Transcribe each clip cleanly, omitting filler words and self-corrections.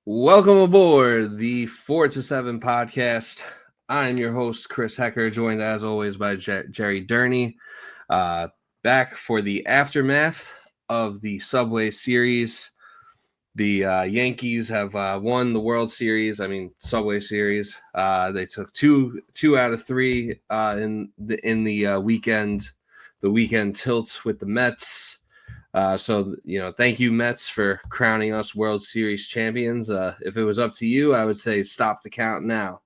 Welcome aboard the 4 to 7 podcast. I'm your host, Chris Hecker, joined as always by Jerry Durney. Back for the aftermath of the Subway Series. The Yankees have won the World Series. Subway Series. They took two out of three in the weekend tilt with the Mets. So thank you, Mets, for crowning us World Series champions. If it was up to you, I would say stop the count now.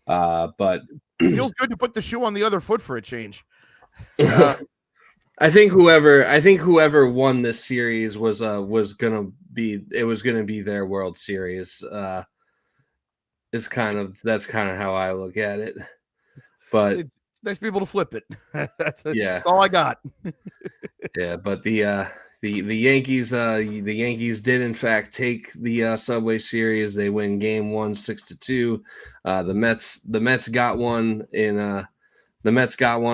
But it feels good to put the shoe on the other foot for a change. I think whoever won this series was gonna be their World Series. That's kind of how I look at it. But it's nice to be able to flip it. That's yeah, all I got. Yeah, but the Yankees did in fact take the Subway Series. They win Game 1, 6-2. The Mets got one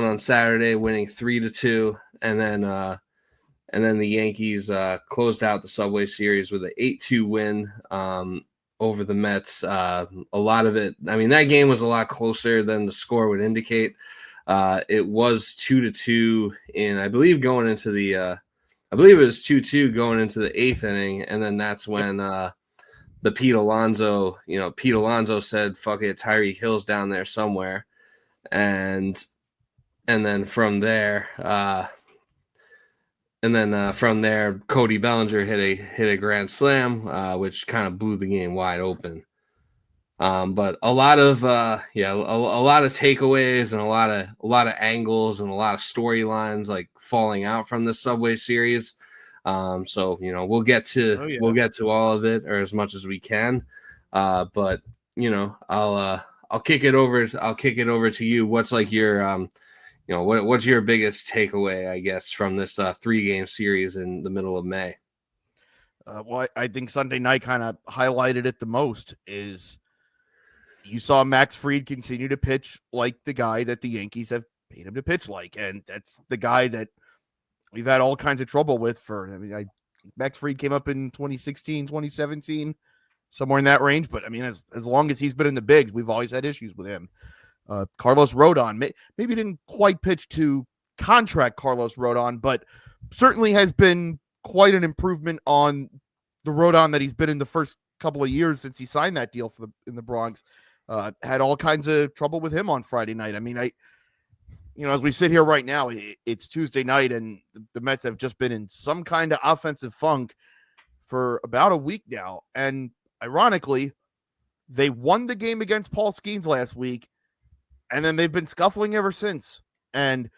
on Saturday, winning 3-2, and then the Yankees closed out the Subway Series with an 8-2 win over the Mets. A lot of it, that game was a lot closer than the score would indicate. It was 2-2 in, I believe, going into the I believe it was 2-2 going into the eighth inning, and then that's when the Pete Alonso said, "Fuck it, Tyreek Hill's down there somewhere," and then from there, Cody Bellinger hit a grand slam, which kind of blew the game wide open. But a lot of takeaways and a lot of angles and a lot of storylines like falling out from the Subway Series. So we'll get to all of it, or as much as we can. But I'll kick it over to you. What's like your what's your biggest takeaway, I guess, from this 3-game series in the middle of May? Well, I think Sunday night kind of highlighted it the most. Is you saw Max Fried continue to pitch like the guy that the Yankees have paid him to pitch like. And that's the guy that we've had all kinds of trouble with Max Fried came up in 2016, 2017, somewhere in that range. But as long as he's been in the bigs, we've always had issues with him. Carlos Rodon maybe didn't quite pitch to contract Carlos Rodon, but certainly has been quite an improvement on the Rodon that he's been in the first couple of years since he signed that deal in the Bronx. Had all kinds of trouble with him on Friday night. As we sit here right now, it's Tuesday night, and the Mets have just been in some kind of offensive funk for about a week now. And ironically, they won the game against Paul Skeens last week, and then they've been scuffling ever since. And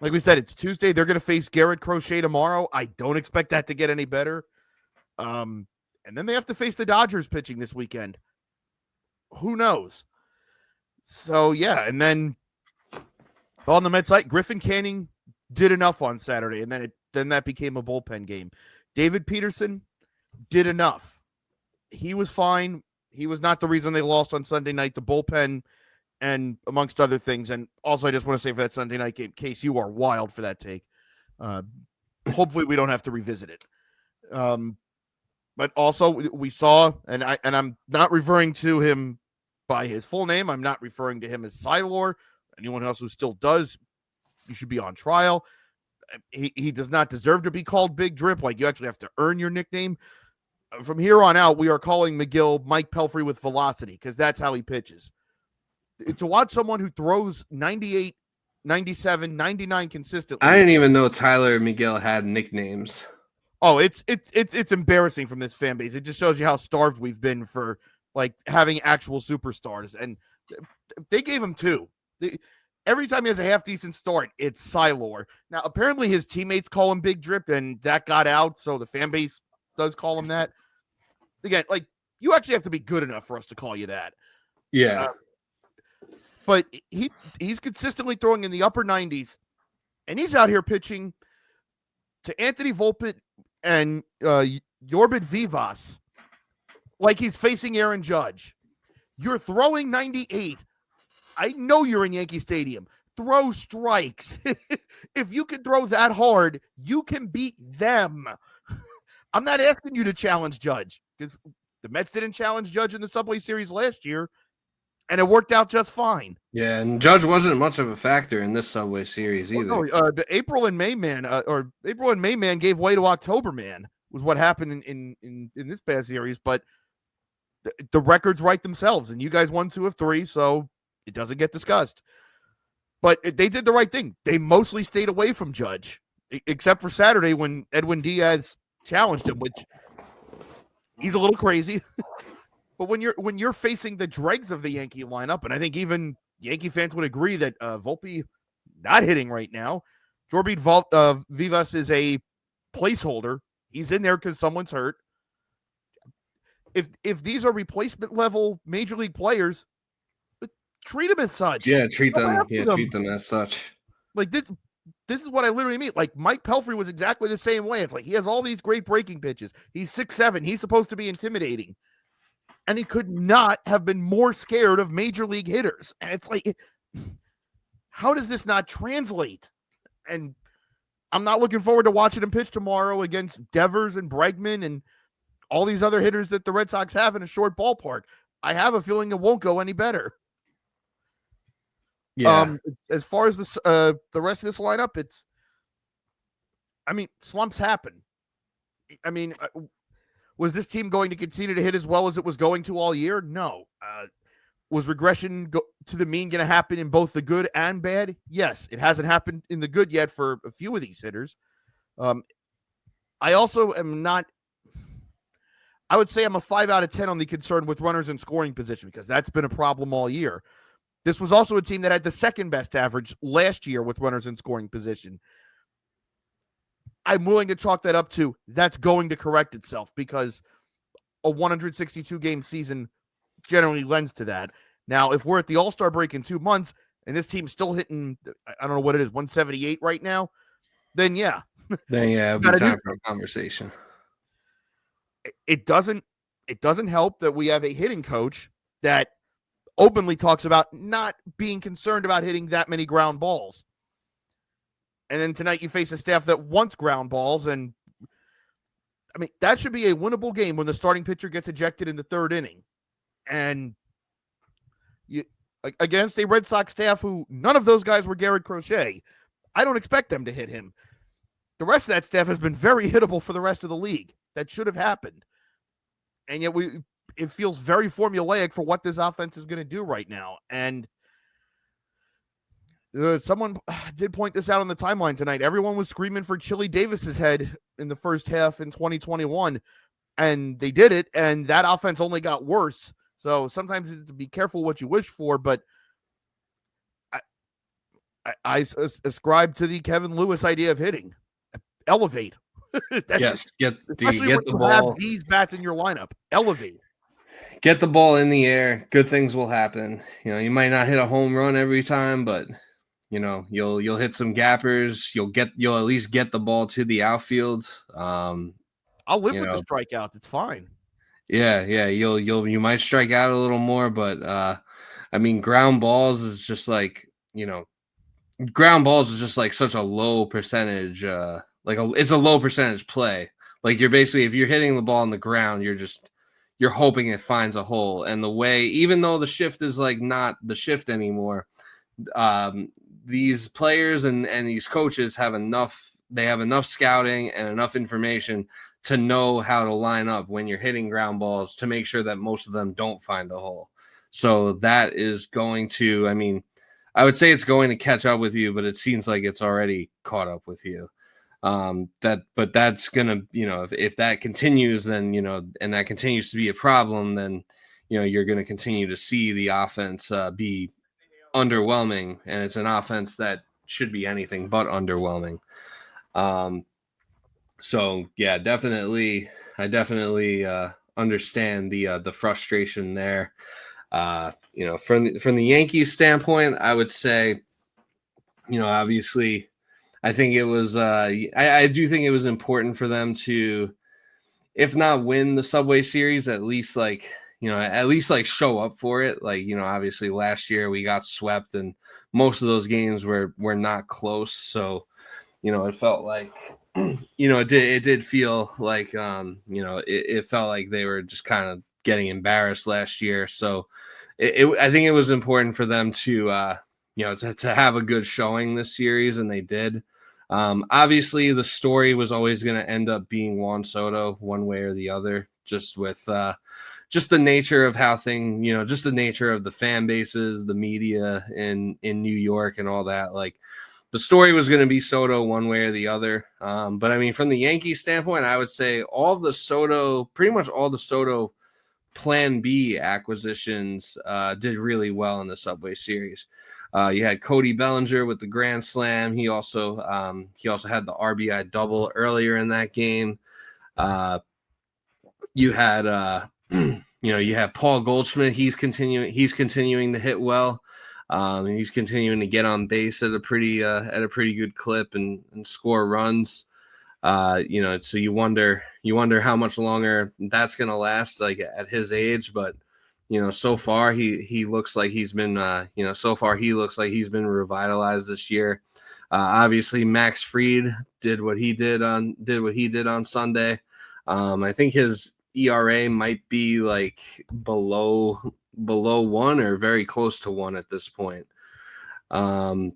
like we said, it's Tuesday. They're going to face Garrett Crochet tomorrow. I don't expect that to get any better. And then they have to face the Dodgers pitching this weekend. Who knows? So, yeah, and then on the Mets side, Griffin Canning did enough on Saturday, and then that became a bullpen game. David Peterson did enough. He was fine. He was not the reason they lost on Sunday night. The bullpen, and amongst other things. And also, I just want to say for that Sunday night game, in case you are wild for that take, hopefully we don't have to revisit it. But also, we saw, and I'm not referring to him by his full name. I'm not referring to him as Silor. Anyone else who still does, you should be on trial. He does not deserve to be called Big Drip. Like, you actually have to earn your nickname. From here on out, we are calling McGill Mike Pelfrey with velocity, because that's how he pitches. To watch someone who throws 98, 97, 99 consistently. I didn't even know Tyler and Miguel had nicknames. Oh, it's embarrassing from this fan base. It just shows you how starved we've been for like having actual superstars. And they gave him 2. Every time he has a half decent start, it's Silor. Now, apparently his teammates call him Big Drip, and that got out, so the fan base does call him that. Again, like, you actually have to be good enough for us to call you that. Yeah. But he's consistently throwing in the upper 90s, and he's out here pitching to Anthony Volpe and Yorbit Vivas like he's facing Aaron Judge. You're throwing 98. I know you're in Yankee Stadium. Throw strikes. If you can throw that hard, you can beat them. I'm not asking you to challenge Judge, because The Mets didn't challenge Judge in the Subway Series last year, and it worked out just fine. Yeah, and Judge wasn't much of a factor in this Subway Series either. The April and May man gave way to October man was what happened in this past series, but the records write themselves, and you guys won 2 of 3, so it doesn't get discussed. But they did the right thing. They mostly stayed away from Judge, except for Saturday when Edwin Diaz challenged him, which he's a little crazy. But when you're facing the dregs of the Yankee lineup, and I think even Yankee fans would agree that Volpe not hitting right now. Jorby Vivas is a placeholder. He's in there because someone's hurt. If these are replacement level major league players, treat them as such. Yeah, treat them as such. Like this is what I literally mean. Like Mike Pelfrey was exactly the same way. It's like he has all these great breaking pitches. He's 6'7". He's supposed to be intimidating. And he could not have been more scared of major league hitters. And it's like, how does this not translate? And I'm not looking forward to watching him pitch tomorrow against Devers and Bregman and all these other hitters that the Red Sox have in a short ballpark. I have a feeling it won't go any better. Yeah. As far as the rest of this lineup, slumps happen. Was this team going to continue to hit as well as it was going to all year? No. Was regression to the mean going to happen in both the good and bad? Yes. It hasn't happened in the good yet for a few of these hitters. I also am not. I would say I'm a 5 out of 10 on the concern with runners in scoring position because that's been a problem all year. This was also a team that had the second best average last year with runners in scoring position. I'm willing to chalk that up to that's going to correct itself because a 162 game season generally lends to that. Now, if we're at the All-Star break in 2 months and this team's still hitting, I don't know what it is, 178 right now, then yeah. It'll be time for a conversation. It doesn't help that we have a hitting coach that openly talks about not being concerned about hitting that many ground balls. And then tonight you face a staff that wants ground balls. And that should be a winnable game when the starting pitcher gets ejected in the 3rd inning. And against a Red Sox staff who none of those guys were Garrett Crochet, I don't expect them to hit him. The rest of that staff has been very hittable for the rest of the league. That should have happened. And yet it feels very formulaic for what this offense is going to do right now. And someone did point this out on the timeline tonight. Everyone was screaming for Chili Davis's head in the first half in 2021, and they did it, and that offense only got worse. So sometimes you have to be careful what you wish for, but I ascribe to the Kevin Lewis idea of hitting. Elevate. Yes, get the ball. Have these bats in your lineup. Elevate. Get the ball in the air. Good things will happen. You might not hit a home run every time, but you'll hit some gappers. You'll at least get the ball to the outfield. I'll live with the strikeouts. It's fine. Yeah. You might strike out a little more, but ground balls is just like such a low percentage. It's a low percentage play. Like you're basically, if you're hitting the ball on the ground, you're hoping it finds a hole. And the way, even though the shift is like not the shift anymore, these players and these coaches have enough scouting and enough information to know how to line up when you're hitting ground balls to make sure that most of them don't find a hole. So that is going to, I would say it's going to catch up with you, but it seems like it's already caught up with you. But that's gonna, if that continues, then, and that continues to be a problem, then, you're going to continue to see the offense be underwhelming, and it's an offense that should be anything but underwhelming. So yeah, I definitely understand the frustration there. From the Yankees standpoint, I would say, obviously, I think it was I do think it was important for them to, if not win the Subway Series, at least show up for it. Obviously last year we got swept and most of those games were not close. So, it felt like, it did feel like, it felt like they were just kind of getting embarrassed last year. So I think it was important for them to to have a good showing this series, and they did. Obviously, the story was always going to end up being Juan Soto one way or the other, just with just the nature of how just the nature of the fan bases, the media in New York and all that. Like, the story was going to be Soto one way or the other. But I mean, from the Yankees standpoint, I would say pretty much all the Soto Plan B acquisitions did really well in the Subway Series. You had Cody Bellinger with the grand slam. He also had the RBI double earlier in that game. You had you have Paul Goldschmidt. He's continuing to hit well. And he's continuing to get on base at a pretty good clip and score runs. So you wonder how much longer that's going to last, like at his age. But so far he looks like he's been revitalized this year. Obviously, Max Fried did what he did on Sunday. I think his ERA might be like below 1 or very close to 1 at this point. And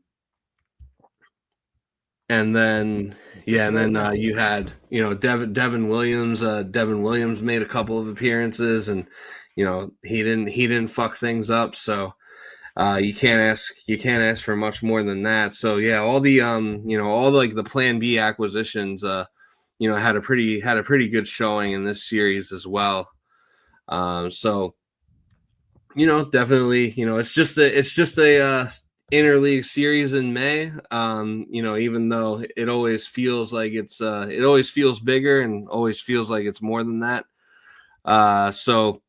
then you had Devin Williams. Devin Williams made a couple of appearances, and he didn't fuck things up. So you can't ask for much more than that. So yeah, all the the Plan B acquisitions had a pretty good showing in this series as well. So definitely, it's just a interleague series in May. Even though it always feels like it always feels bigger and always feels like it's more than that. So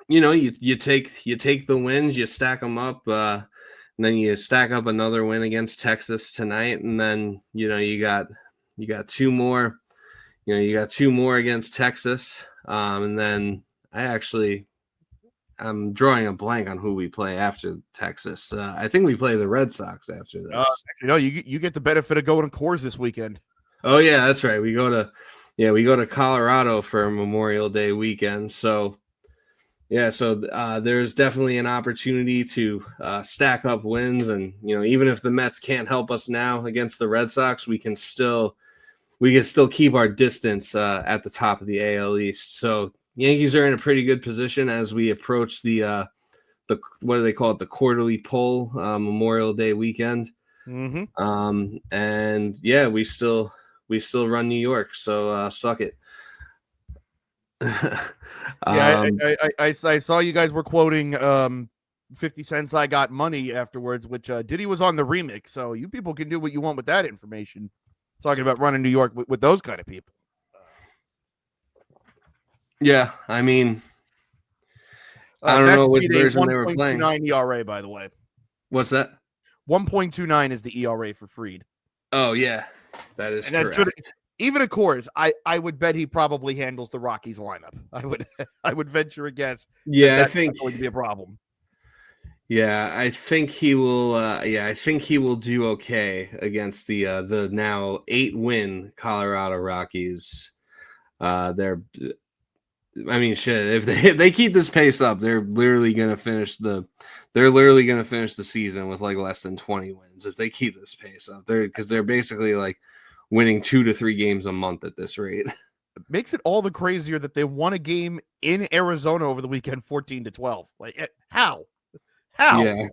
you take the wins, you stack them up, and then you stack up another win against Texas tonight, and then you got 2 more. You got 2 more against Texas, and then I'm drawing a blank on who we play after Texas. I think we play the Red Sox after this. You get the benefit of going to Coors this weekend. Oh yeah, that's right. We go to Colorado for Memorial Day weekend. So yeah, there's definitely an opportunity to stack up wins, and even if the Mets can't help us now against the Red Sox, we can still keep our distance at the top of the AL East. So Yankees are in a pretty good position as we approach the what do they call it, the quarterly poll, Memorial Day weekend. Mm-hmm. And yeah, we still run New York, so suck it. I saw you guys were quoting 50 Cent's I Got Money afterwards, which Diddy was on the remix, so you people can do what you want with that information. Talking about running New York with those kind of people. Yeah, I mean, I don't know which version they were playing. 1.29 ERA, by the way. What's that? 1.29 is the ERA for Fried. Oh yeah, that is correct. Even of course, I would bet he probably handles the Rockies lineup. I would venture a guess. Yeah, that's not going to be a problem. Yeah, I think he will. I think he will do okay against the now 8-win Colorado Rockies. Shit. If they keep this pace up, they're literally gonna finish the season with like less than 20 wins. If they keep this pace up, because they're basically like winning 2 to 3 games a month at this rate. It makes it all the crazier that they won a game in Arizona over the weekend, 14-12. Like, how? Yeah,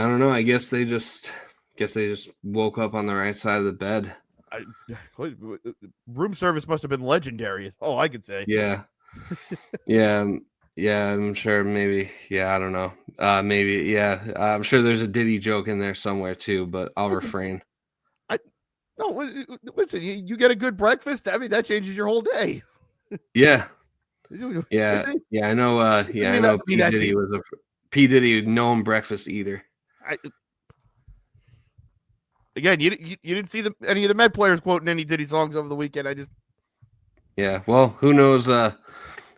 I don't know. I guess they just woke up on the right side of the bed. Room service must have been legendary. Is all I could say. Yeah. I'm sure. Maybe. Yeah, I don't know. Maybe. Yeah, I'm sure there's a Diddy joke in there somewhere too, but I'll refrain. No, listen. You get a good breakfast. I mean, that changes your whole day. Yeah. I know. I know. P. Diddy, known breakfast eater. Again, you didn't see any of the Met players quoting any Diddy songs over the weekend. Yeah. Well, who knows?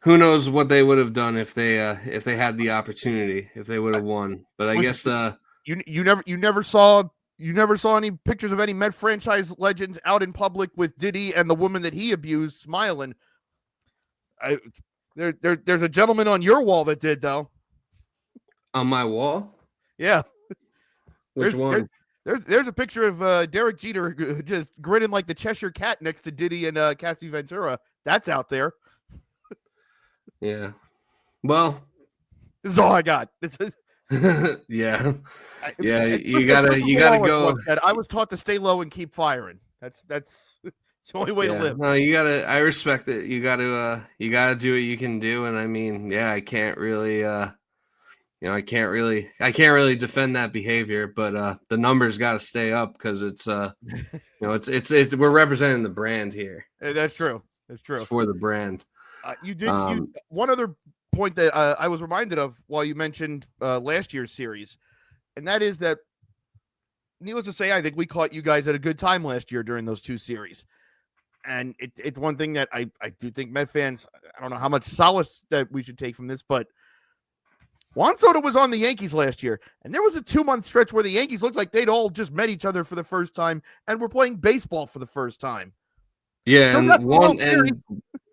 Who knows what they would have done if they had the opportunity, if they would have won. But I guess you never saw any pictures of any Met franchise legends out in public with Diddy and the woman that he abused smiling. There's a gentleman on your wall that did though. On my wall? Yeah. Which one? There's a picture of Derek Jeter just grinning like the Cheshire Cat next to Diddy and Cassie Ventura. That's out there. Yeah. Well, this is all I got. This is yeah. You gotta go. I was taught to stay low and keep firing. That's the only way to live. No, I respect it. You gotta do what you can do. And I mean, yeah, I can't really I can't really defend that behavior, but the numbers got to stay up because it's it's we're representing the brand here. That's true. That's true. It's for the brand. One other point that I was reminded of while you mentioned last year's series, and that is that, needless to say, I think we caught you guys at a good time last year during those two series. And it's one thing that I do think Met fans, I don't know how much solace that we should take from this, but Juan Soto was on the Yankees last year, and there was a 2-month stretch where the Yankees looked like they'd all just met each other for the first time and were playing baseball for the first time. Yeah, and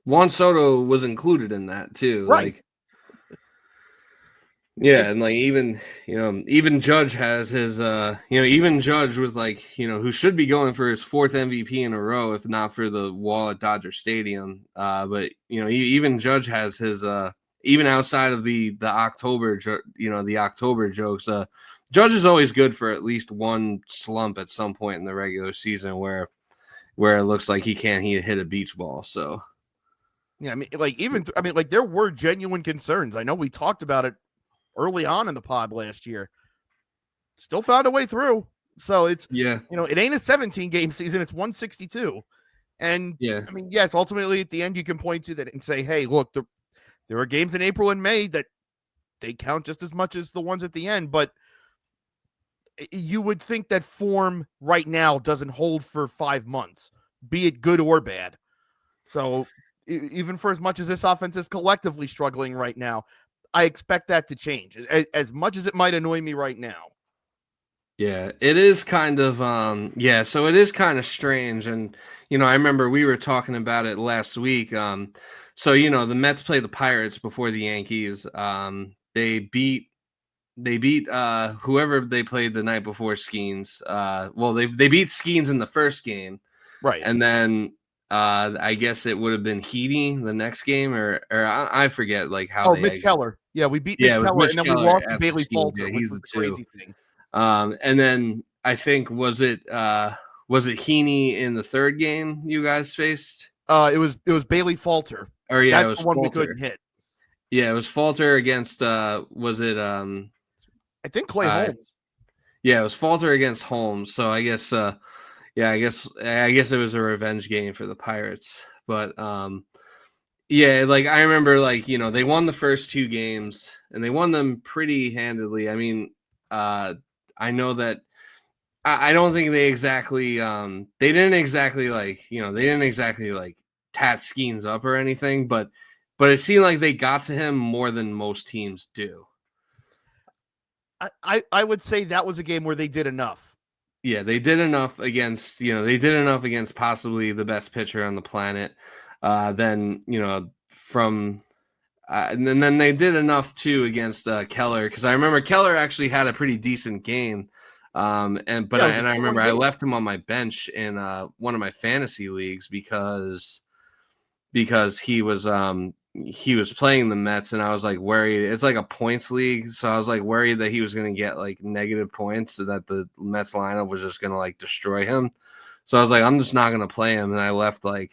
Juan Soto was included in that too. Right. And even Judge has his even Judge with who should be going for his 4th MVP in a row if not for the wall at Dodger Stadium. But even Judge has his even outside of the October the October jokes. Judge is always good for at least one slump at some point in the regular season where it looks like he hit a beach ball. So yeah, there were genuine concerns. I know we talked about it early on in the pod last year. Still found a way through. So it's it ain't a 17-game season, it's 162. And yes, ultimately at the end you can point to that and say, hey, look, there are games in April and May that they count just as much as the ones at the end, but you would think that form right now doesn't hold for 5 months, be it good or bad. So even for as much as this offense is collectively struggling right now, I expect that to change as much as it might annoy me right now. Yeah, it is kind of so it is kind of strange. And I remember we were talking about it last week. So the Mets play the Pirates before the Yankees. They beat whoever they played the night before, Skeens. They beat Skeens in the first game. Right. And then I guess it would have been Heaney the next game, or I forget how. Mitch Keller. Yeah, we beat Mitch Keller, and then we lost to Bailey Falter, which was the crazy thing. And then I think was it Heaney in the third game you guys faced? It was Bailey Falter. Or yeah, that's it was the one Falter. We couldn't hit. Yeah, it was Falter against was it I think Clay Holmes. Yeah, it was Falter against Holmes. So I guess I guess it was a revenge game for the Pirates. But I remember they won the first 2 games and they won them pretty handedly. I mean, I know that I don't think they didn't exactly tat Skeens up or anything, but it seemed like they got to him more than most teams do. I would say that was a game where they did enough. Yeah, they did enough against possibly the best pitcher on the planet. And then they did enough too against Keller, because I remember Keller actually had a pretty decent game. I remember I left him on my bench in one of my fantasy leagues because he was playing the Mets, and I was worried. It's a points league, so I was worried that he was going to get negative points, so that the Mets lineup was just going to destroy him. So I was I'm just not going to play him, and I left a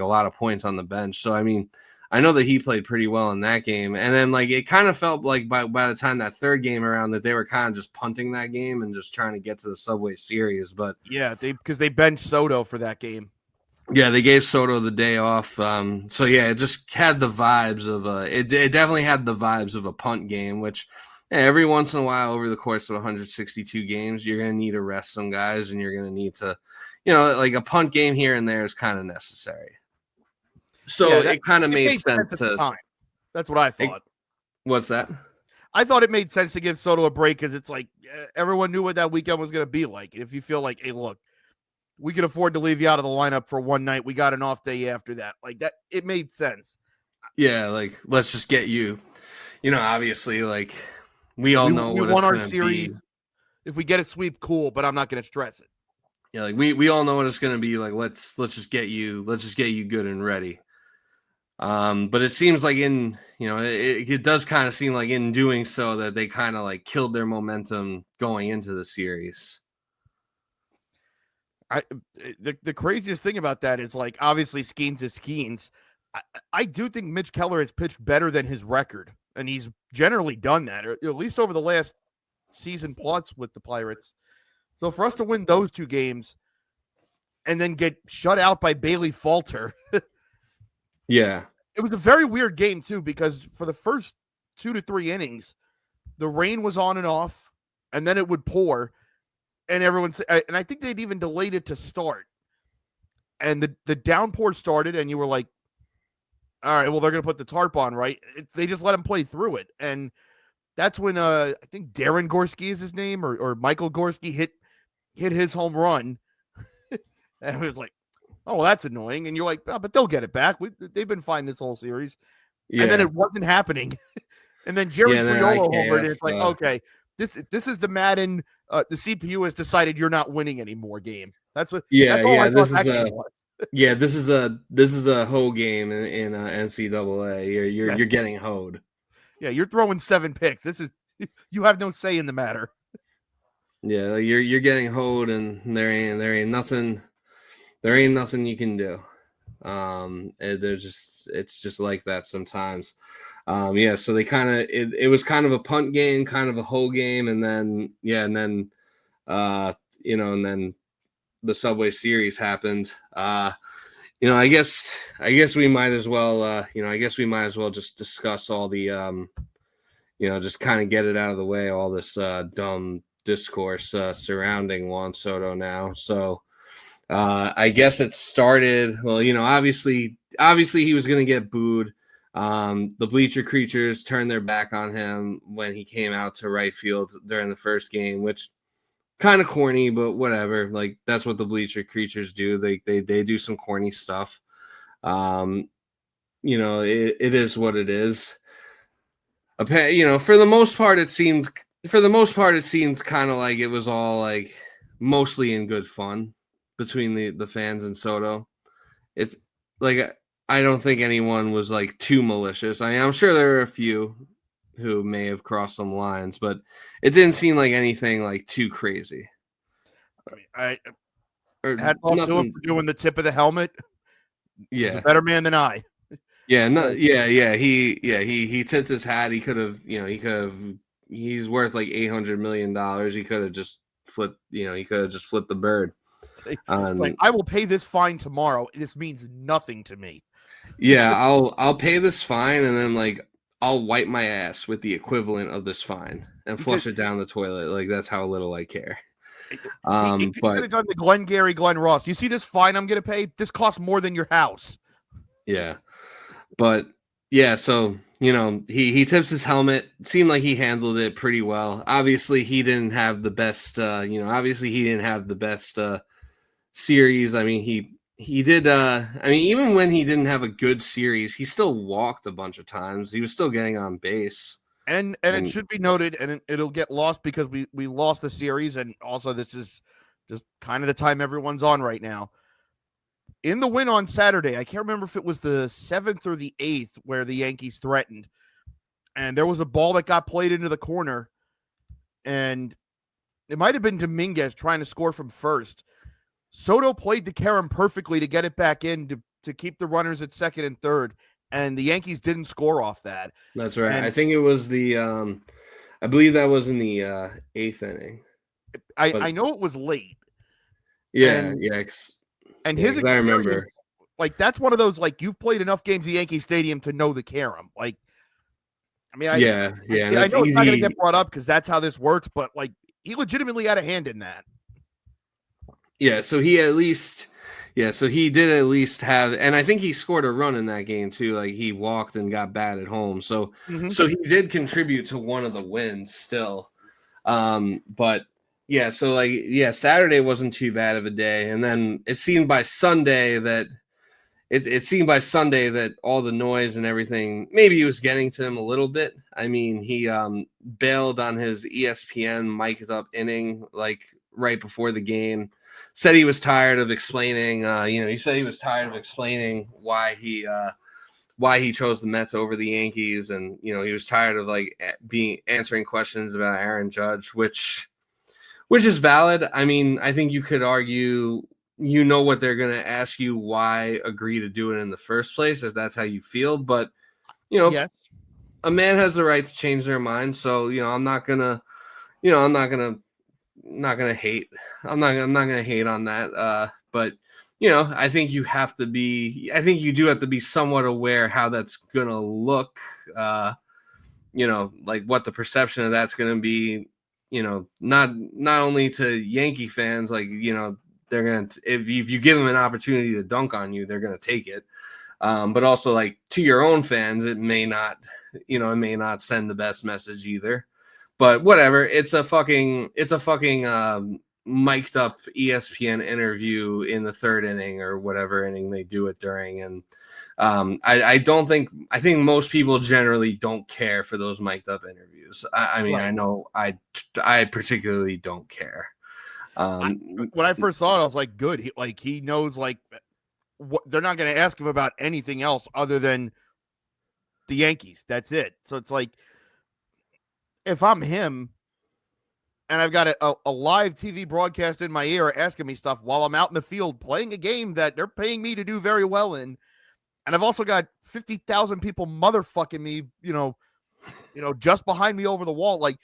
lot of points on the bench. So I mean, I know that he played pretty well in that game, and then it kind of felt by the time that third game around that they were kind of just punting that game and just trying to get to the Subway Series. But yeah, because they benched Soto for that game. Yeah, they gave Soto the day off. So yeah, it just had the vibes of it definitely had the vibes of a punt game, which every once in a while over the course of 162 games, you're going to need to rest some guys, and you're going to need to, a punt game here and there is kind of necessary. So it kind of made sense at the time. That's what I thought. What's that? I thought it made sense to give Soto a break, because it's everyone knew what that weekend was going to be like. And if you feel hey, look, we could afford to leave you out of the lineup for one night, we got an off day after that. That it made sense. Yeah, like let's just get you. Obviously, like we all We know we what it's won our gonna series. be. If we get a sweep, cool, but I'm not going to stress it. Yeah, like we all know what it's gonna be. Like let's just get you good and ready. But it seems like it does kind of seem like in doing so that they kind of like killed their momentum going into the series. The craziest thing about that is like obviously Skeens is Skeens. I do think Mitch Keller has pitched better than his record, and he's generally done that, or at least over the last season plus with the Pirates. So for us to win those two games and then get shut out by Bailey Falter, Yeah. it was a very weird game too, because for the first 2 to 3 innings, the rain was on and off, and then it would pour, and and I think they'd even delayed it to start. And the downpour started, and you were like, all right, well, they're going to put the tarp on, right? They just let him play through it. And that's when I think Darren Gorski is his name, or Michael Gorski hit his home run. And it was like, oh, well, that's annoying. And you're like, oh, but they'll get it back. They've been fine this whole series. Yeah. And then it wasn't happening. And then Jerry Triolo over it, and it's like, okay, this is the Madden. The CPU has decided you're not winning anymore game. That's what. Yeah, that's all yeah. I thought that game was. Yeah, this is a hoe game in NCAA. You're getting hoed. Yeah, you're throwing 7 picks. You have no say in the matter. Yeah, you're getting hoed, and there ain't nothing you can do. It's just like that sometimes. Yeah, so they kind of it was kind of a punt game, kind of a whole game, and then and then the Subway Series happened. I guess we might as well just discuss all the just kind of get it out of the way, all this dumb discourse surrounding Juan Soto now. So I guess it started. Well, obviously he was going to get booed. The bleacher creatures turned their back on him when he came out to right field during the first game, which kind of corny, but whatever. Like that's what the bleacher creatures do. They do some corny stuff. It is what it is. For the most part, it seemed kind of like it was all like mostly in good fun between the fans and Soto. It's like I don't think anyone was like too malicious. I'm sure there are a few who may have crossed some lines, but it didn't seem like anything like too crazy. I mean, hats off to him for doing the tip of the helmet. Yeah, he's a better man than I. Yeah, no, yeah. He tipped his hat. He could have, he's worth like $800 million. He could have just flipped, the bird. Like, I will pay this fine tomorrow. This means nothing to me. Yeah, I'll pay this fine, and then like I'll wipe my ass with the equivalent of this fine and flush it down the toilet. Like that's how little I care. He could have done the Glenn Ross. You see this fine I'm going to pay? This costs more than your house. Yeah. But yeah, so he tips his helmet. It seemed like he handled it pretty well. Obviously, he didn't have the best. Series. I mean, he did. Even when he didn't have a good series, he still walked a bunch of times. He was still getting on base. And it should be noted, and it'll get lost because we lost the series, and also this is just kind of the time everyone's on right now. In the win on Saturday, I can't remember if it was the 7th or the 8th where the Yankees threatened. And there was a ball that got played into the corner. And it might have been Dominguez trying to score from first. Soto played the Karam perfectly to get it back in to keep the runners at second and third. And the Yankees didn't score off that. That's right. And I think it was I believe that was in the 8th inning. I know it was late. Yeah, And his experience, I remember, like that's one of those like you've played enough games at Yankee Stadium to know the Karam. Like, I mean, I know it's not going to get brought up because that's how this works, but like he legitimately had a hand in that. Yeah, so he did at least have, and I think he scored a run in that game too. Like he walked and got batted home, so he did contribute to one of the wins still. But. Yeah, so Saturday wasn't too bad of a day, and then it seemed by Sunday that it seemed by Sunday that all the noise and everything, maybe he was getting to him a little bit. I mean, he bailed on his ESPN mic'd up inning like right before the game. Said he was tired of explaining. He said he was tired of explaining why he chose the Mets over the Yankees, and he was tired of like answering questions about Aaron Judge, which is valid. I mean, I think you could argue, what they're going to ask you, why agree to do it in the first place if that's how you feel. But, Yes. a man has the right to change their mind. So, I'm not going to, I'm not going to hate. I'm not going to hate on that. But, I think you do have to be somewhat aware how that's going to look, like what the perception of that's going to be, not only to Yankee fans, like, they're going to, if you give them an opportunity to dunk on you, they're going to take it. But also like to your own fans, it may not send the best message either, but whatever. It's a fucking mic'd up ESPN interview in the third inning or whatever inning they do it during. And I think most people generally don't care for those mic'd up interviews. I mean, right. I know I particularly don't care. When I first saw it, I was like, good. He knows like what they're not going to ask him about anything else other than the Yankees. That's it. So it's like, if I'm him and I've got a live TV broadcast in my ear asking me stuff while I'm out in the field playing a game that they're paying me to do very well in, and I've also got 50,000 people motherfucking me, just behind me over the wall. Like,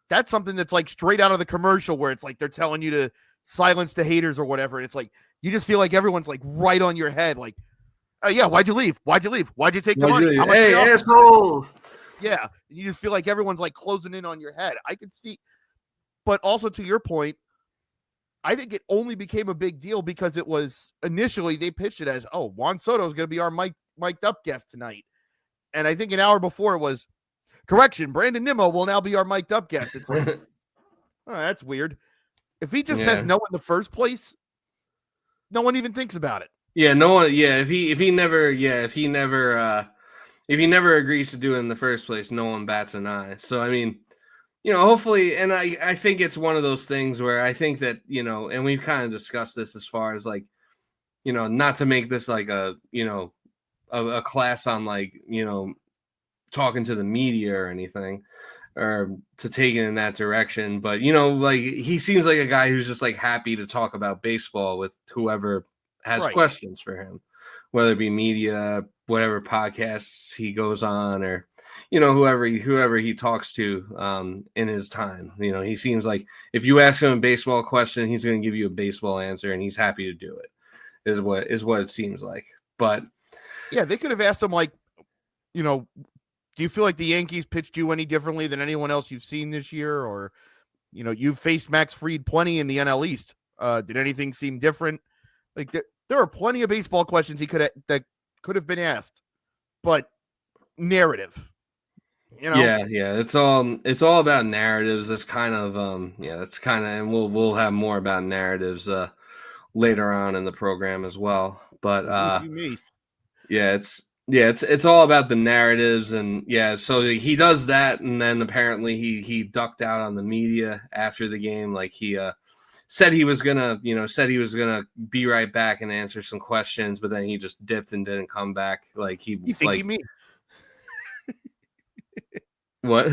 that's something that's like straight out of the commercial where it's like they're telling you to silence the haters or whatever. And it's like, you just feel like everyone's like right on your head. Like, oh yeah, why'd you leave? Why'd you leave? Why'd you take the money? Hey, asshole. Yeah. And you just feel like everyone's like closing in on your head. I could see, but also to your point, I think it only became a big deal because it was initially they pitched it as, oh, Juan Soto is going to be our mic'd up guest tonight. And I think an hour before it was, correction, Brandon Nimmo will now be our mic'd up guest. It's like, oh, that's weird. If he just says no in the first place, no one even thinks about it. Yeah, no one. Yeah, if he never agrees to do it in the first place, no one bats an eye. So I mean, hopefully, and I think it's one of those things where I think that, and we've kind of discussed this as far as like, not to make this like a class on like, talking to the media or anything, or to take it in that direction. But, like he seems like a guy who's just like happy to talk about baseball with whoever has questions for him, whether it be media, whatever podcasts he goes on, or, whoever he talks to in his time. He seems like if you ask him a baseball question, he's going to give you a baseball answer, and he's happy to do it, is what it seems like. But yeah, they could have asked him like, do you feel like the Yankees pitched you any differently than anyone else you've seen this year? Or, you've faced Max Fried plenty in the NL East. Did anything seem different? Like there are plenty of baseball questions that could have been asked, but narrative. Yeah, it's all about narratives. That's kind of and we'll have more about narratives later on in the program as well. But it's all about the narratives, and so he does that, and then apparently he ducked out on the media after the game. Like he said he was gonna be right back and answer some questions, but then he just dipped and didn't come back. Like you think he me? What?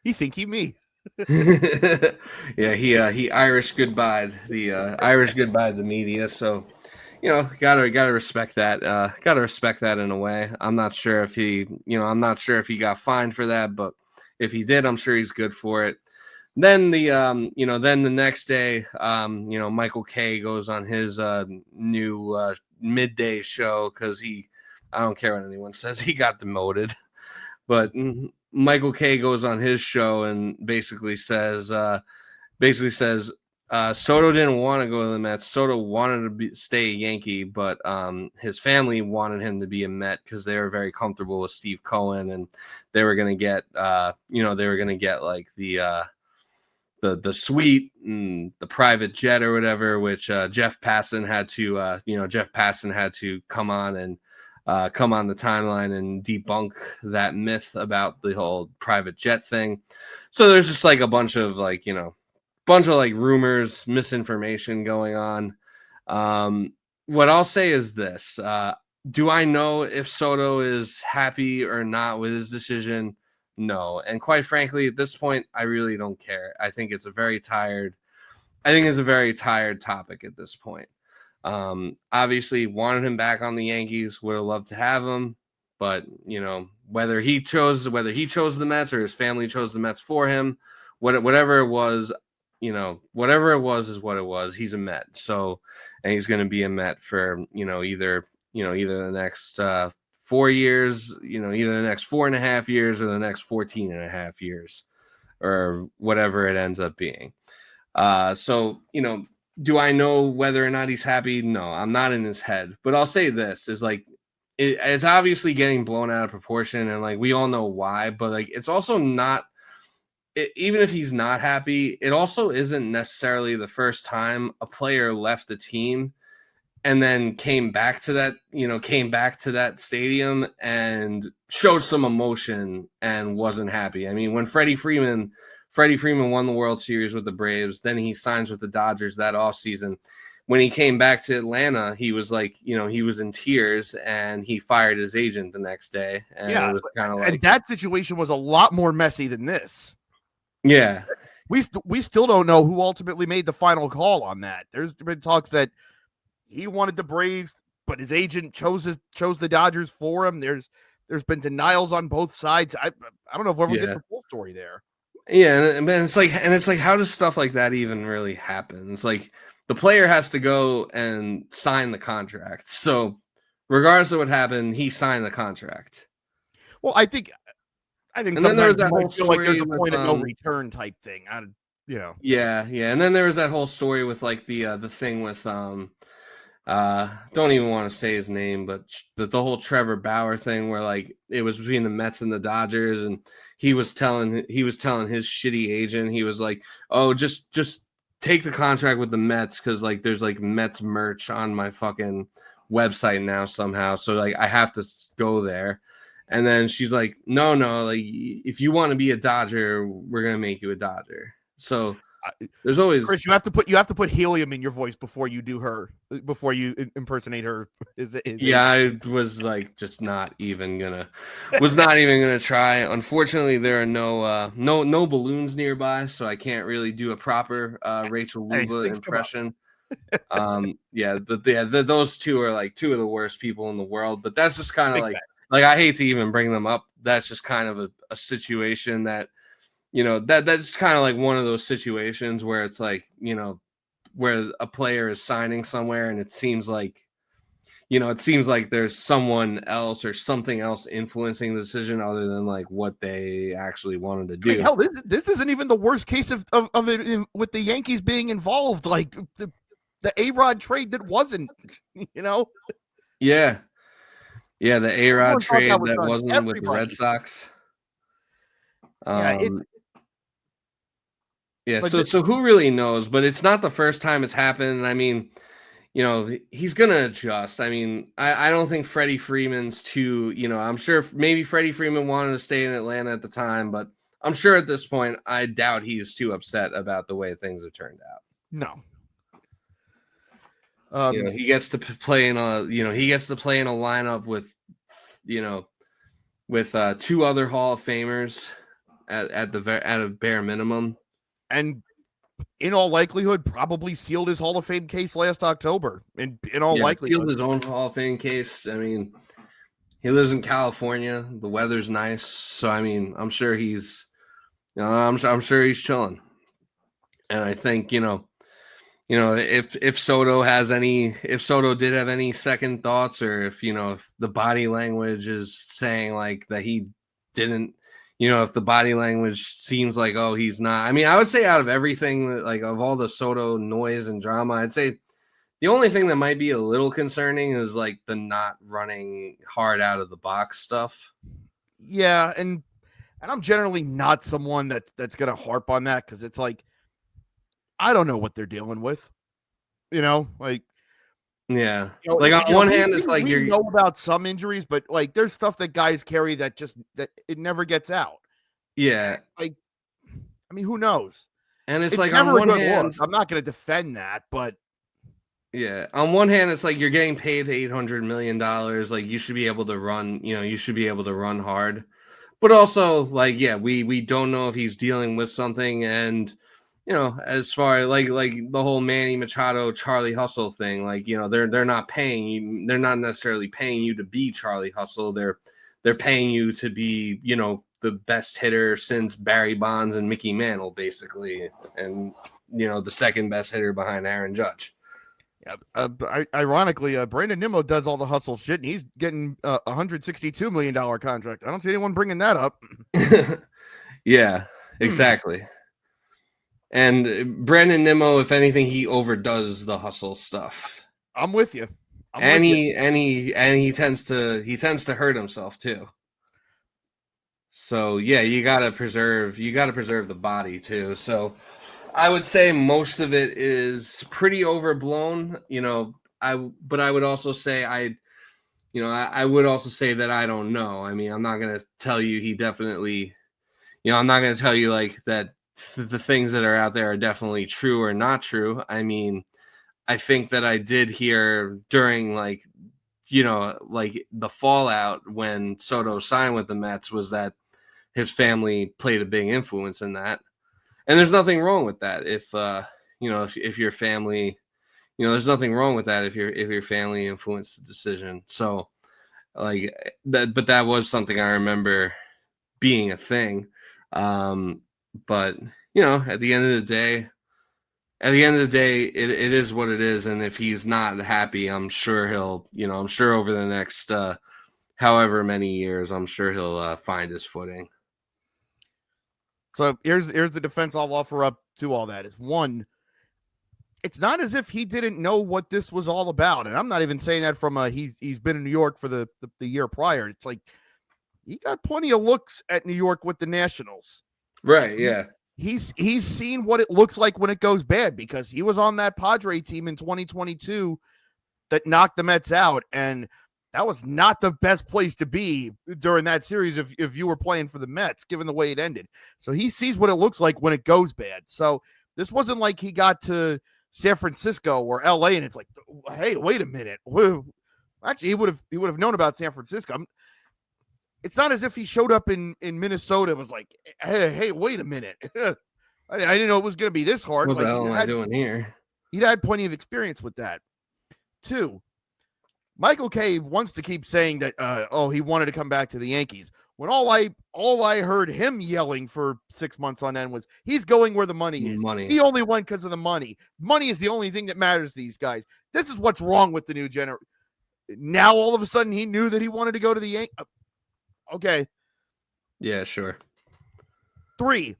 You think he me? Yeah, he Irish goodbye the media. So, gotta respect that. Gotta respect that in a way. I'm not sure if he got fined for that, but if he did, I'm sure he's good for it. Then then the next day, Michael Kay goes on his new midday show because I don't care what anyone says, he got demoted. But Michael Kay goes on his show and basically says Soto didn't want to go to the Mets. Soto wanted to stay a Yankee, but his family wanted him to be a Met because they were very comfortable with Steve Cohen, and they were going to get like the the suite and the private jet or whatever, which Jeff Passan had to come on and come on the timeline and debunk that myth about the whole private jet thing. So there's just like a bunch of like rumors, misinformation going on. What I'll say is this: do I know if Soto is happy or not with his decision? No. And quite frankly, at this point, I really don't care. I think it's a very tired topic at this point. Obviously wanted him back on the Yankees, would have loved to have him, but whether he chose the Mets or his family chose the Mets for him, whatever it was, whatever it was is what it was. He's a Met. So, and he's going to be a Met for, either the next 4 years, either the next 4.5 years or the next 14.5 years or whatever it ends up being. So, do I know whether or not he's happy? No, I'm not in his head, but I'll say this is like, it's obviously getting blown out of proportion and like, we all know why, but like, it's also not, even if he's not happy, it also isn't necessarily the first time a player left the team and then came back to that stadium and showed some emotion and wasn't happy. I mean, when Freddie Freeman won the World Series with the Braves, then he signs with the Dodgers that offseason. When he came back to Atlanta, he was like, he was in tears and he fired his agent the next day. And it was kind of like, and that situation was a lot more messy than this. Yeah. We still don't know who ultimately made the final call on that. There's been talks that he wanted the Braves, but his agent chose the Dodgers for him. There's been denials on both sides. I don't know if we're ever get the full story there. Yeah, and it's like how does stuff like that even really happen? It's like the player has to go and sign the contract. So regardless of what happened, he signed the contract. Well, I think and then there's that whole story like there's a point of no return type thing. Yeah. And then there was that whole story with like the thing with don't even want to say his name, but the whole Trevor Bauer thing where like it was between the Mets and the Dodgers, and he was telling his shitty agent, he was like, oh, just take the contract with the Mets because like there's like Mets merch on my fucking website now somehow, so like I have to go there. And then she's like, no, like if you want to be a Dodger, we're gonna make you a Dodger. So there's always Chris, you have to put helium in your voice before you impersonate her. I was like just not even gonna try. Unfortunately, there are no balloons nearby, so I can't really do a proper Rachel Luba impression. Those two are like two of the worst people in the world, but that's just kind of like I hate to even bring them up. That's just kind of a situation that that's kind of like one of those situations where it's like, where a player is signing somewhere and it seems like there's someone else or something else influencing the decision other than like what they actually wanted to do. I mean, hell, this isn't even the worst case of it with the Yankees being involved. Like the A-Rod trade that wasn't, Yeah, the A-Rod trade that wasn't with the Red Sox. So who really knows? But it's not the first time it's happened. I mean, he's going to adjust. I mean, I don't think Freddie Freeman's too, I'm sure maybe Freddie Freeman wanted to stay in Atlanta at the time, but I'm sure at this point, I doubt he is too upset about the way things have turned out. No. He gets to play in a lineup with, with two other Hall of Famers at a bare minimum. And in all likelihood, probably sealed his Hall of Fame case last October. In all likelihood, sealed his own Hall of Fame case. I mean, he lives in California. The weather's nice, so I mean, I'm sure he's, I'm sure he's chilling. And I think if Soto did have any second thoughts, or if the body language is saying like that he didn't. If the body language seems like, oh, he's not. I mean, I would say out of everything, like of all the Soto noise and drama, I'd say the only thing that might be a little concerning is like the not running hard out of the box stuff. Yeah, and I'm generally not someone that's going to harp on that because it's like I don't know what they're dealing with. Like, Yeah. Like on one hand, it's like we know about some injuries, but like there's stuff that guys carry that it never gets out. Yeah. Like, I mean, who knows? And it's It's like never on one a good hand, look. I'm not going to defend that, but yeah, on one hand, it's like you're getting paid $800 million. Like you should be able to run, you should be able to run hard. But also, like, yeah, we don't know if he's dealing with something. And, as far like the whole Manny Machado, Charlie Hustle thing, like, they're not paying you. They're not necessarily paying you to be Charlie Hustle. They're paying you to be, the best hitter since Barry Bonds and Mickey Mantle, basically. And, the second best hitter behind Aaron Judge. Yeah, ironically, Brandon Nimmo does all the hustle shit, and he's getting a $162 million contract. I don't see anyone bringing that up. Yeah, exactly. And Brandon Nimmo, if anything, he overdoes the hustle stuff. I'm with you. He tends to hurt himself too. So yeah, you gotta preserve the body too. So I would say most of it is pretty overblown, but I would also say I would also say that I don't know. I mean, I'm not going to tell you he definitely, I'm not going to tell you like that the things that are out there are definitely true or not true. I mean, I think that I did hear during like the fallout when Soto signed with the Mets was that his family played a big influence in that. And there's nothing wrong with that. If your family, there's nothing wrong with that if your family influenced the decision. So like that, but that was something I remember being a thing. But at the end of the day, it is what it is. And if he's not happy, I'm sure I'm sure over the next, however many years, I'm sure he'll find his footing. So here's the defense I'll offer up to all that is one, it's not as if he didn't know what this was all about. And I'm not even saying that from he's been in New York for the year prior. It's like he got plenty of looks at New York with the Nationals. Right, yeah. He's seen what it looks like when it goes bad because he was on that Padre team in 2022 that knocked the Mets out. And that was not the best place to be during that series if you were playing for the Mets, given the way it ended. So he sees what it looks like when it goes bad. So this wasn't like he got to San Francisco or LA and it's like, hey, wait a minute. Actually, he would have known about San Francisco. It's not as if he showed up in Minnesota and was like, hey, wait a minute. I didn't know it was going to be this hard. What the hell am I doing here? He'd had plenty of experience with that. 2, Michael Kay wants to keep saying that, he wanted to come back to the Yankees. When all I heard him yelling for 6 months on end was he's going where the money is. He only went because of the money. Money is the only thing that matters to these guys. This is what's wrong with the new generation. Now all of a sudden he knew that he wanted to go to the Yankees. Okay. Yeah, sure. 3,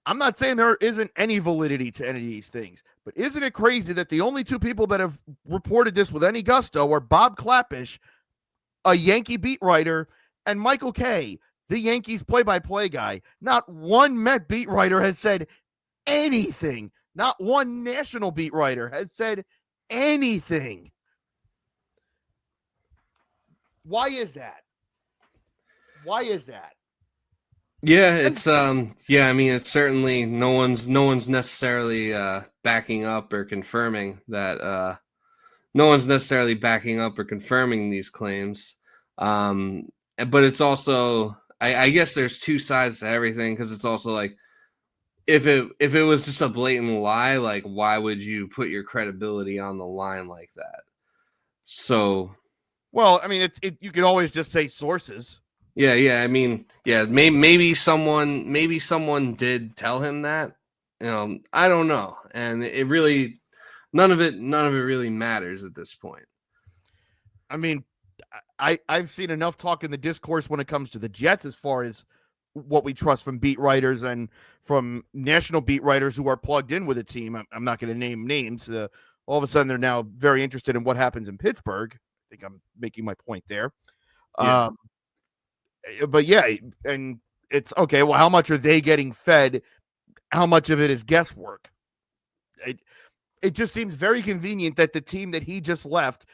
I'm not saying there isn't any validity to any of these things, but isn't it crazy that the only 2 people that have reported this with any gusto are Bob Clappish, a Yankee beat writer, and Michael Kay, the Yankees play-by-play guy? Not one Met beat writer has said anything. Not one national beat writer has said anything. Why is that? Yeah, it's I mean, it's certainly no one's necessarily backing up or confirming that no one's necessarily backing up or confirming these claims. But it's also I guess there's 2 sides to everything because it's also like if it was just a blatant lie, like why would you put your credibility on the line like that? So, well, I mean, you can always just say sources. Yeah. I mean, yeah, maybe someone did tell him that. I don't know, and it really none of it really matters at this point. I mean, I've seen enough talk in the discourse when it comes to the Jets as far as what we trust from beat writers and from national beat writers who are plugged in with a team. I'm not going to name names. All of a sudden, they're now very interested in what happens in Pittsburgh. I think I'm making my point there. Yeah. But yeah, and it's okay. Well, how much are they getting fed? How much of it is guesswork? it just seems very convenient that the team that he just left,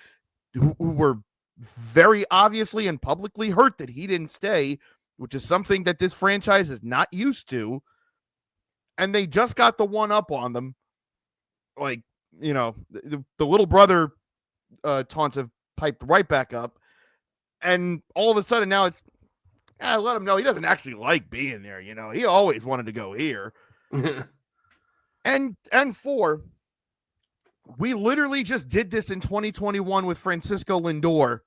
who were very obviously and publicly hurt that he didn't stay, which is something that this franchise is not used to, and they just got the one up on them. Like, the little brother taunts have piped right back up, and all of a sudden now it's, let him know he doesn't actually like being there. He always wanted to go here. and 4, we literally just did this in 2021 with Francisco Lindor.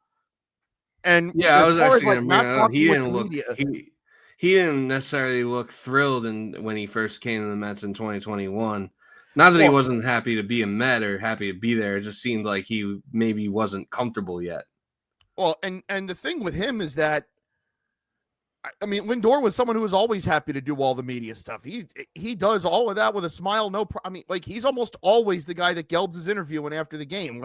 And yeah, I was actually going to bring that up. He didn't necessarily look thrilled when he first came to the Mets in 2021. Not that he wasn't happy to be a Met or happy to be there. It just seemed like he maybe wasn't comfortable yet. Well, and the thing with him is that, I mean, Lindor was someone who was always happy to do all the media stuff. He does all of that with a smile. He's almost always the guy that Gelbs is interviewing after the game.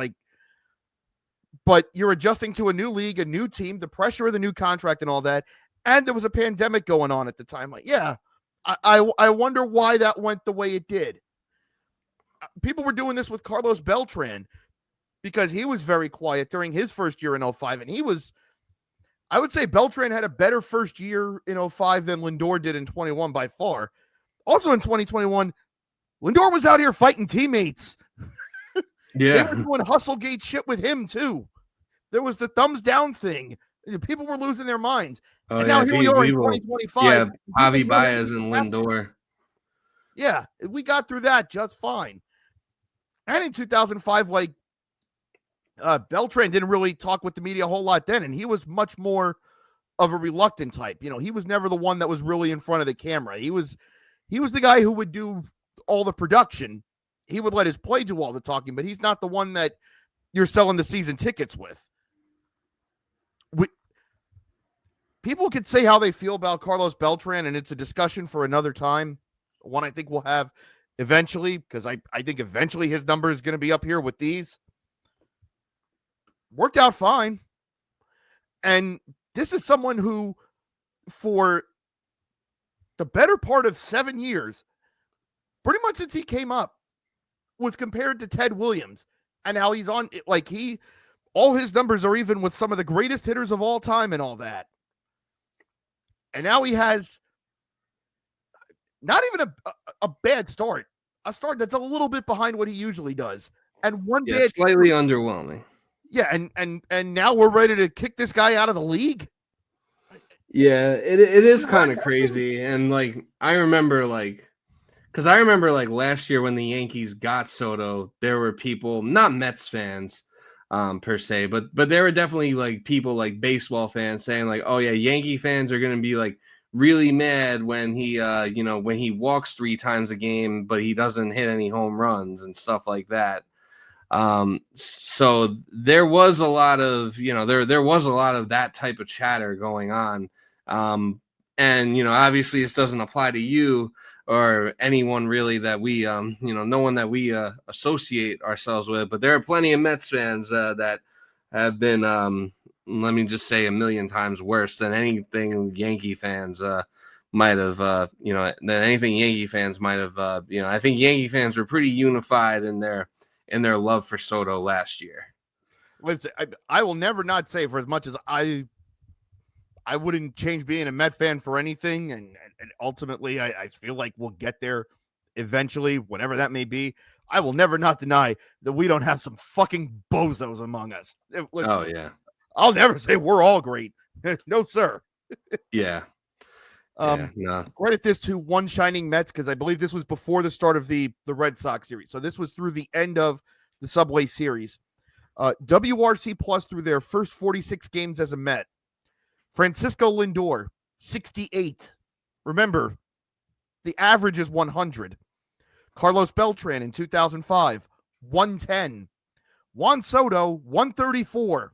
But you're adjusting to a new league, a new team, the pressure of the new contract and all that. And there was a pandemic going on at the time. I wonder why that went the way it did. People were doing this with Carlos Beltran because he was very quiet during his first year in 2005. And I would say Beltran had a better first year in 2005 than Lindor did in 21 by far. Also in 2021, Lindor was out here fighting teammates. Yeah. They were doing Hustlegate shit with him too. There was the thumbs down thing. People were losing their minds. Oh, and now here we are in 2025. Yeah, Javi Baez and Lindor. Yeah, we got through that just fine. And in 2005, Beltran didn't really talk with the media a whole lot then, and he was much more of a reluctant type. He was never the one that was really in front of the camera. He was the guy who would do all the production. He would let his play do all the talking, but he's not the one that you're selling the season tickets with. People could say how they feel about Carlos Beltran, and it's a discussion for another time. One I think we'll have eventually, because I think eventually his number is going to be up here with these. Worked out fine. And this is someone who, for the better part of 7 years, pretty much since he came up, was compared to Ted Williams. And how he's on, all his numbers are even with some of the greatest hitters of all time and all that. And now he has not even a bad start. A start that's a little bit behind what he usually does. And slightly underwhelming. Yeah, and now we're ready to kick this guy out of the league? Yeah, it is kind of crazy. And I remember last year when the Yankees got Soto, there were people, not Mets fans per se, but there were definitely people like baseball fans saying oh yeah, Yankee fans are going to be really mad when he when he walks 3 times a game but he doesn't hit any home runs and stuff like that. So there was a lot of there was a lot of that type of chatter going on, and obviously this doesn't apply to you or anyone really that we no one that we associate ourselves with, but there are plenty of Mets fans that have been let me just say a million times worse than anything Yankee fans might have than anything Yankee fans might have I think Yankee fans were pretty unified in their love for Soto last year. I will never not say, for as much as I wouldn't change being a Met fan for anything, and ultimately I feel like we'll get there eventually, whatever that may be. I will never not deny that we don't have some fucking bozos among us. Listen, oh yeah, I'll never say we're all great. No, sir. Yeah. No. Credit this to One Shining Mets, because I believe this was before the start of the Red Sox series. So this was through the end of the Subway Series. WRC Plus through their first 46 games as a Met. Francisco Lindor, 68. Remember, the average is 100. Carlos Beltran in 2005, 110. Juan Soto, 134.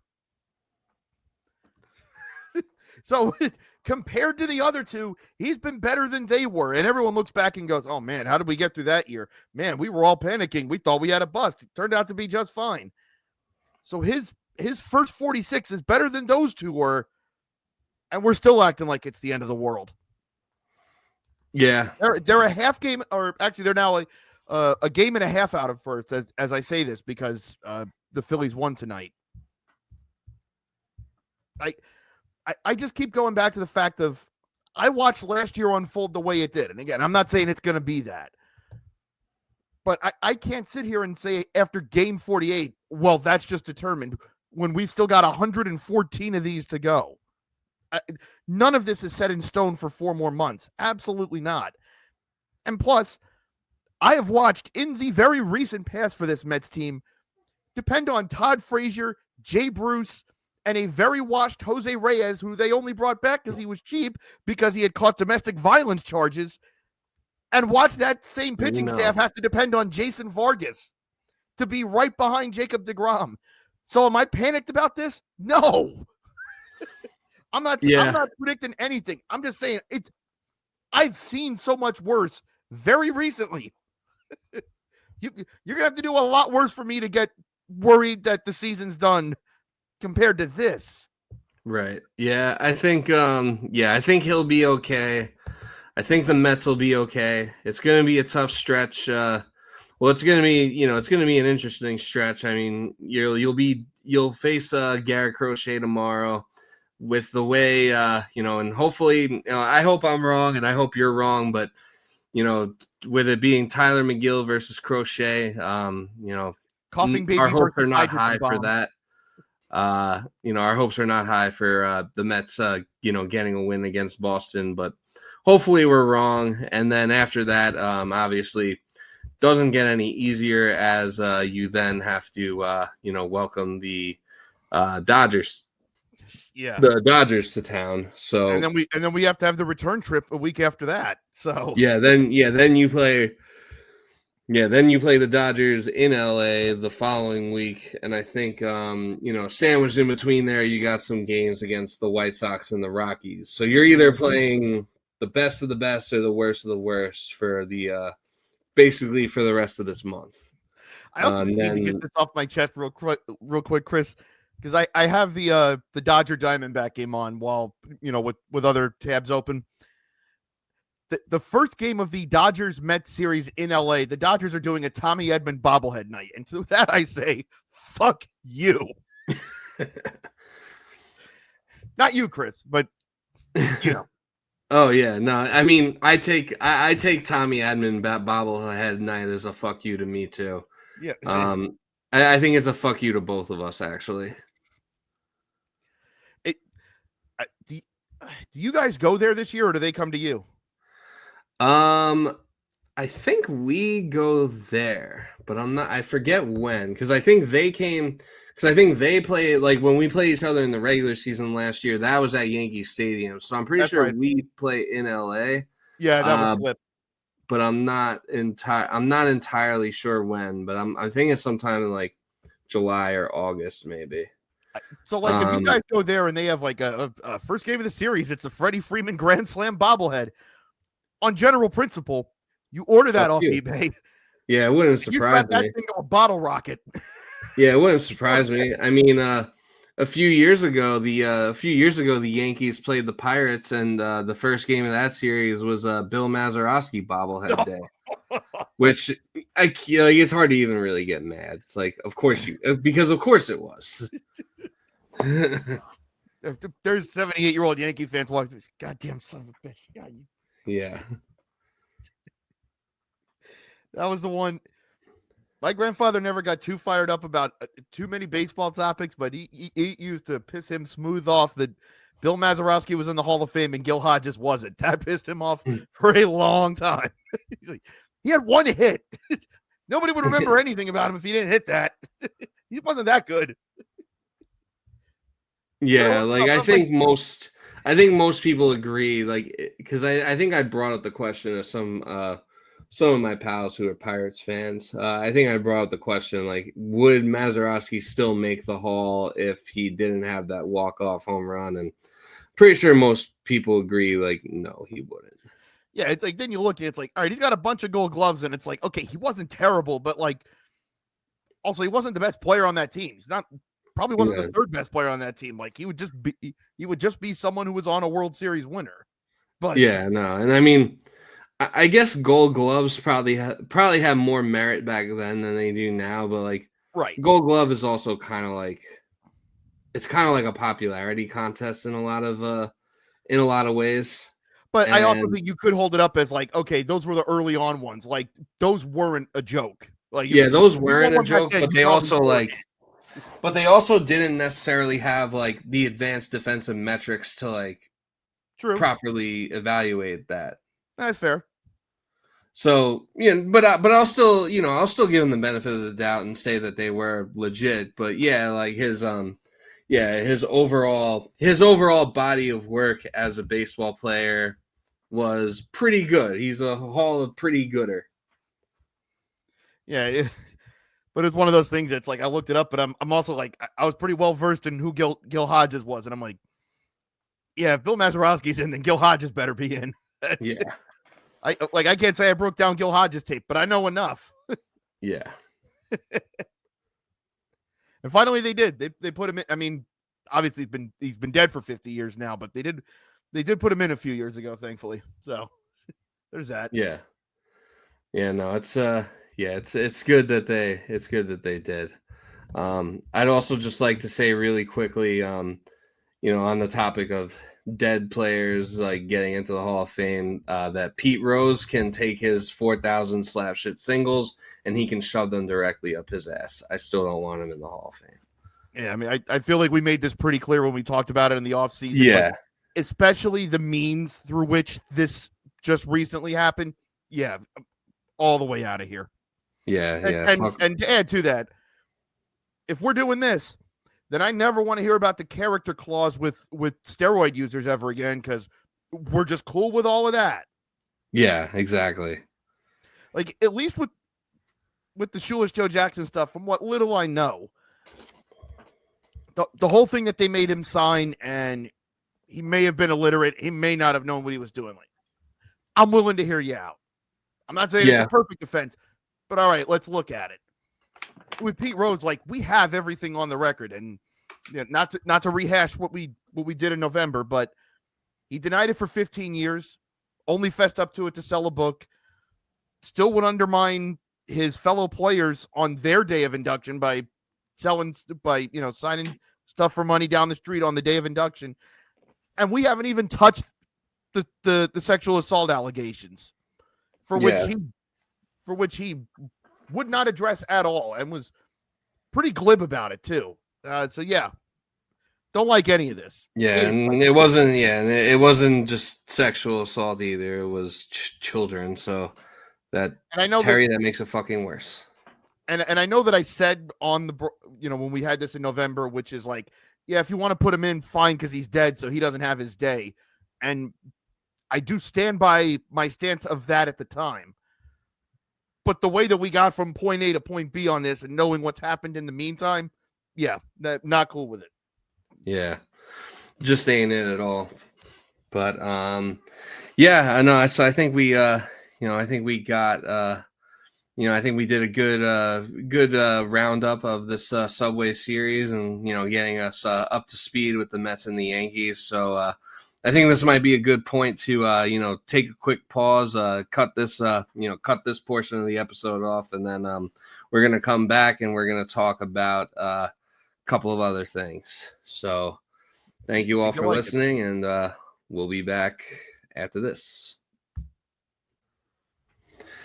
So compared to the other two, he's been better than they were. And everyone looks back and goes, oh, man, how did we get through that year? Man, we were all panicking. We thought we had a bust. It turned out to be just fine. So his first 46 is better than those two were. And we're still acting like it's the end of the world. Yeah. They're a half game, or actually they're now a game and a half out of first as I say this because the Phillies won tonight. I just keep going back to the fact of I watched last year unfold the way it did. And again, I'm not saying it's going to be that. But I can't sit here and say after game 48, well, that's just determined when we've still got 114 of these to go. None of this is set in stone for 4 more months. Absolutely not. And plus, I have watched in the very recent past for this Mets team depend on Todd Frazier, Jay Bruce, and a very washed Jose Reyes, who they only brought back because he was cheap because he had caught domestic violence charges, and watch that same pitching staff have to depend on Jason Vargas to be right behind Jacob deGrom. So am I panicked about this? No. I'm not predicting anything. I'm just saying I've seen so much worse very recently. You're going to have to do a lot worse for me to get worried that the season's done compared to this. Right. Yeah, I think he'll be okay. I think the Mets will be okay. It's going to be a tough stretch. It's going to be, it's going to be an interesting stretch. I mean, you'll face Garrett Crochet tomorrow with the way, and hopefully, I hope I'm wrong and I hope you're wrong, but, with it being Tyler McGill versus Crochet, coughing baby our hopes are not hydrogen high bomb. for that. Our hopes are not high for the Mets, getting a win against Boston, but hopefully we're wrong. And then after that, obviously doesn't get any easier as you then have to, welcome the Dodgers. Yeah, the Dodgers to town. So and then we have to have the return trip a week after that. So then you play the Dodgers in LA the following week, and I think sandwiched in between there you got some games against the White Sox and the Rockies. So you're either playing the best of the best or the worst of the worst for the basically for the rest of this month. I also need to get this off my chest real quick, Chris, because I have the Dodger Diamondback game on while with other tabs open. The first game of the Dodgers Mets series in LA, the Dodgers are doing a Tommy Edman bobblehead night, and to that I say, fuck you. Not you, Chris, but Oh yeah, no. I mean, I take Tommy Edman bobblehead night as a fuck you to me too. Yeah. I think it's a fuck you to both of us actually. Do you guys go there this year, or do they come to you? I think we go there, but I forget when, because I think they came. Because I think they play, like, when we played each other in the regular season last year, that was at Yankee Stadium. So I'm pretty sure we play in LA. Yeah, that would flip. But I'm not entirely sure when, but I think it's sometime in like July or August, maybe. So, like, if you guys go there and they have like a first game of the series, it's a Freddie Freeman Grand Slam bobblehead. On general principle, you order that off eBay. Yeah, it wouldn't surprise me. That thing to a bottle rocket. Yeah, it wouldn't surprise me. I mean, a few years ago, the Yankees played the Pirates, and the first game of that series was Bill Mazeroski bobblehead day, which it's hard to even really get mad. It's like, of course it was. There's 78-year-old Yankee fans watching this. Goddamn son of a bitch. God, yeah. That was the one. My grandfather never got too fired up about too many baseball topics, but he used to piss him smooth off that Bill Mazeroski was in the Hall of Fame and Gil Hodges wasn't. That pissed him off for a long time. He's like, he had one hit. Nobody would remember anything about him if he didn't hit that. He wasn't that good. Yeah, like I think most people agree, like, because I think I brought up the question of some of my pals who are Pirates fans. I think I brought up the question, like, would Mazeroski still make the Hall if he didn't have that walk-off home run? And pretty sure most people agree, like, no, he wouldn't. Yeah, it's like, then you look at it, it's like, all right, he's got a bunch of gold gloves, and it's like, okay, he wasn't terrible, but, like, also he wasn't the best player on that team. He's probably wasn't the third best player on that team. Like, he would just be someone who was on a World Series winner. But yeah, no, and I mean, I guess Gold Gloves probably have more merit back then than they do now, but like Right. Gold Glove is also kind of like it's kind of like a popularity contest in a lot of ways. But I also And think you could hold it up as like, okay, those were the early on ones. Like those weren't a joke. Like yeah, those you won weren't a one back joke, then, but you they probably also deserved like but they also didn't necessarily have like the advanced defensive metrics to like it. True. properly evaluate that. That's fair. So yeah, but I'll still I'll still give him the benefit of the doubt and say that they were legit. But yeah, like his overall body of work as a baseball player was pretty good. He's a Hall of Pretty Gooder. Yeah, but it's one of those things that's like I looked it up, but I'm also like I was pretty well versed in who Gil Hodges was, and I'm like, yeah, if Bill Mazeroski's in, then Gil Hodges better be in. Yeah. I can't say I broke down Gil Hodges tape, but I know enough. Yeah. And finally they did. They put him in. I mean, obviously he's been dead for 50 years now, but they did put him in a few years ago, thankfully. So there's that. Yeah. Yeah, no, it's good that they did. I'd also just like to say really quickly, on the topic of dead players like getting into the Hall of Fame, that Pete Rose can take his 4,000 slap shit singles and he can shove them directly up his ass. I still don't want him in the Hall of Fame. Yeah, I mean, I feel like we made this pretty clear when we talked about it in the offseason. Yeah. But especially the means through which this just recently happened. Yeah, all the way out of here. Yeah, And to add to that, if we're doing this, then I never want to hear about the character clause with steroid users ever again, because we're just cool with all of that. Yeah, exactly. Like, at least with the Shoeless Joe Jackson stuff, from what little I know, the whole thing that they made him sign, and he may have been illiterate, he may not have known what he was doing. Like, I'm willing to hear you out. I'm not saying it's a perfect defense, but all right, let's look at it. With Pete Rose, like, we have everything on the record, and not to rehash what we did in November, but he denied it for 15 years, only fessed up to it to sell a book, still would undermine his fellow players on their day of induction by signing stuff for money down the street on the day of induction. And we haven't even touched the sexual assault allegations for which he would not address at all and was pretty glib about it too. So yeah, don't like any of this. Yeah, and it wasn't just sexual assault either. It was children. So that, and I know Terry, that makes it fucking worse. And I know that I said on the when we had this in November, which is like, yeah, if you want to put him in, fine, because he's dead, so he doesn't have his day. And I do stand by my stance of that at the time. But the way that we got from point A to point B on this and knowing what's happened in the meantime, yeah, not cool with it. Yeah, just ain't it at all. But yeah, I know. So I think we I think we got I think we did a good roundup of this Subway series, and getting us up to speed with the Mets and the Yankees. So I think this might be a good point to take a quick pause, cut this portion of the episode off, and then we're gonna come back and we're gonna talk about a couple of other things. So thank you all for listening, and we'll be back after this.